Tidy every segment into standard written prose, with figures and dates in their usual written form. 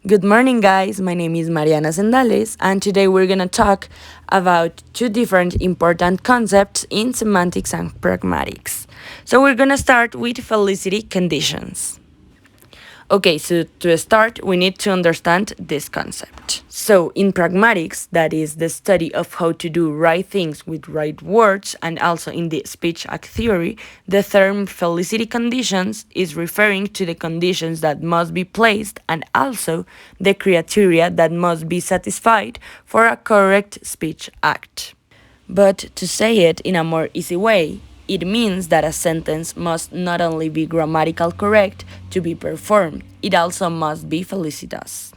Good morning, guys. My name is Mariana Sendales, and today we're going to talk about two different important concepts in semantics and pragmatics. So, we're going to start with Felicity conditions. Okay, so to start, we need to understand this concept. So, in pragmatics, that is the study of how to do right things with right words, and also in the speech act theory, the term felicity conditions is referring to the conditions that must be placed and also the criteria that must be satisfied for a correct speech act. But to say it in a more easy way, it means that a sentence must not only be grammatical correct to be performed, it also must be felicitous.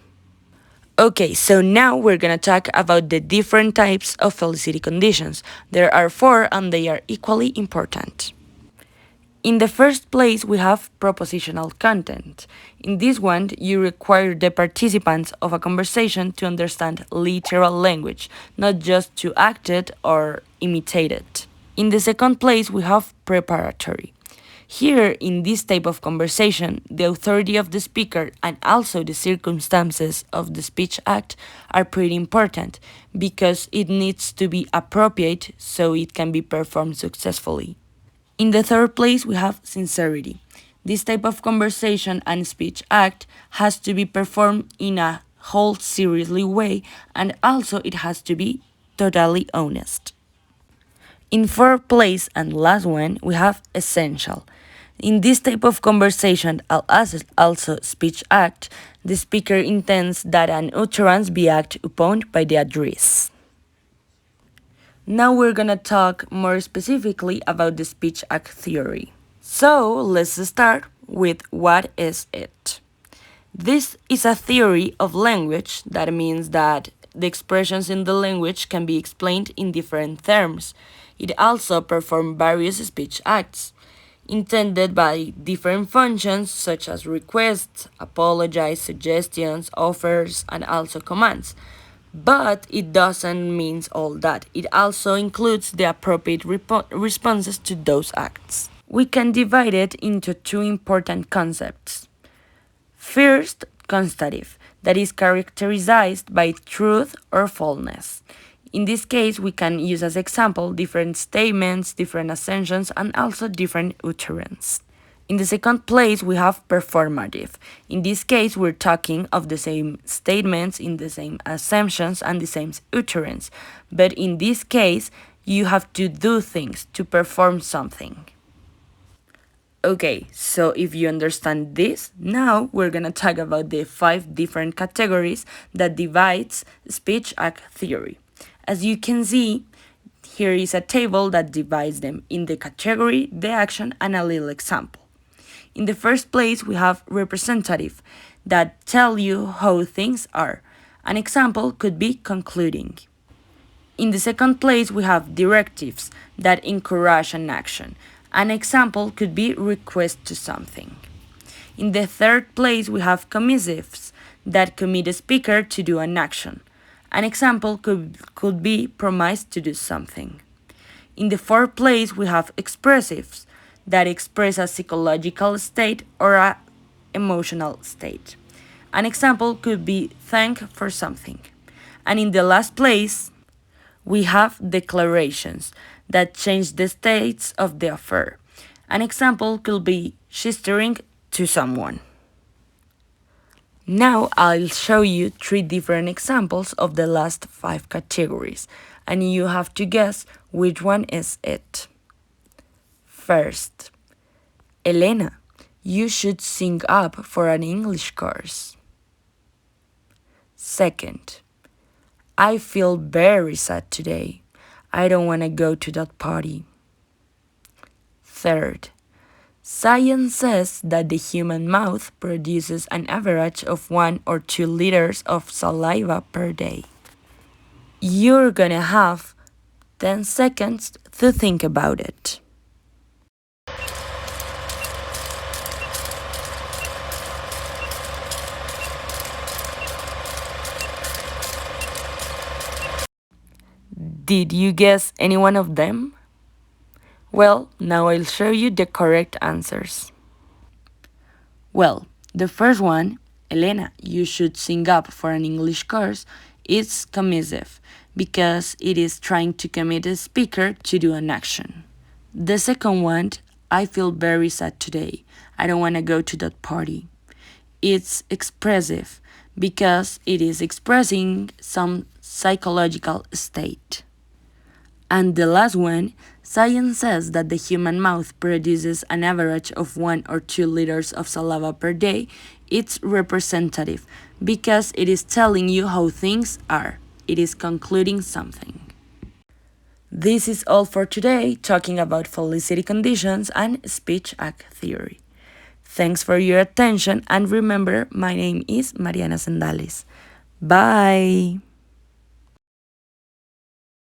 Okay, so now we're gonna talk about the different types of felicity conditions. There are 4 and they are equally important. In the first place, we have propositional content. In this one, you require the participants of a conversation to understand literal language, not just to act it or imitate it. In the second place, we have preparatory. Here, in this type of conversation, the authority of the speaker and also the circumstances of the speech act are pretty important because it needs to be appropriate so it can be performed successfully. In the third place, we have sincerity. This type of conversation and speech act has to be performed in a whole seriously way, and also it has to be totally honest. In fourth place and last one, we have essential. In this type of conversation, as also speech act, the speaker intends that an utterance be acted upon by the address. Now we're gonna talk more specifically about the speech act theory. So let's start with what is it. This is a theory of language that means that the expressions in the language can be explained in different terms. It also performs various speech acts intended by different functions such as requests, apologies, suggestions, offers, and also commands. But it doesn't mean all that. It also includes the appropriate responses to those acts. We can divide it into two important concepts. First, constative, that is characterized by truth or falseness. In this case, we can use as example different statements, different assumptions, and also different utterance. In the second place, we have performative. In this case, we're talking of the same statements, in the same assumptions, and the same utterance. But in this case, you have to do things, to perform something. Okay, so if you understand this, now we're gonna talk about the 5 different categories that divides speech act theory. As you can see, here is a table that divides them in the category, the action, and a little example. In the first place, we have representative, that tell you how things are. An example could be concluding. In the second place, we have directives, that encourage an action. An example could be request to something. In the third place, we have commissives, that commit a speaker to do an action. An example could be promise to do something. In the fourth place, we have expressives, that express a psychological state or an emotional state. An example could be thank for something. And in the last place, we have declarations that change the states of the affair. An example could be gesturing to someone. Now I'll show you 3 different examples of the last 5 categories, and you have to guess which one is it. First, Elena, you should sign up for an English course. Second, I feel very sad today. I don't want to go to that party. Third, science says that the human mouth produces an average of 1 or 2 liters of saliva per day. You're gonna have 10 seconds to think about it. Did you guess any one of them? Well, now I'll show you the correct answers. Well, the first one Elena, you should sing up for an English course, it's commissive because it is trying to commit a speaker to do an action. The second one, I feel very sad today. I don't want to go to that party. It's expressive because it is expressing some psychological state. And the last one, science says that the human mouth produces an average of 1 or 2 liters of saliva per day. It's representative because it is telling you how things are. It is concluding something. This is all for today, talking about Felicity conditions and speech act theory. Thanks for your attention, and remember, my name is Mariana Sendales. Bye!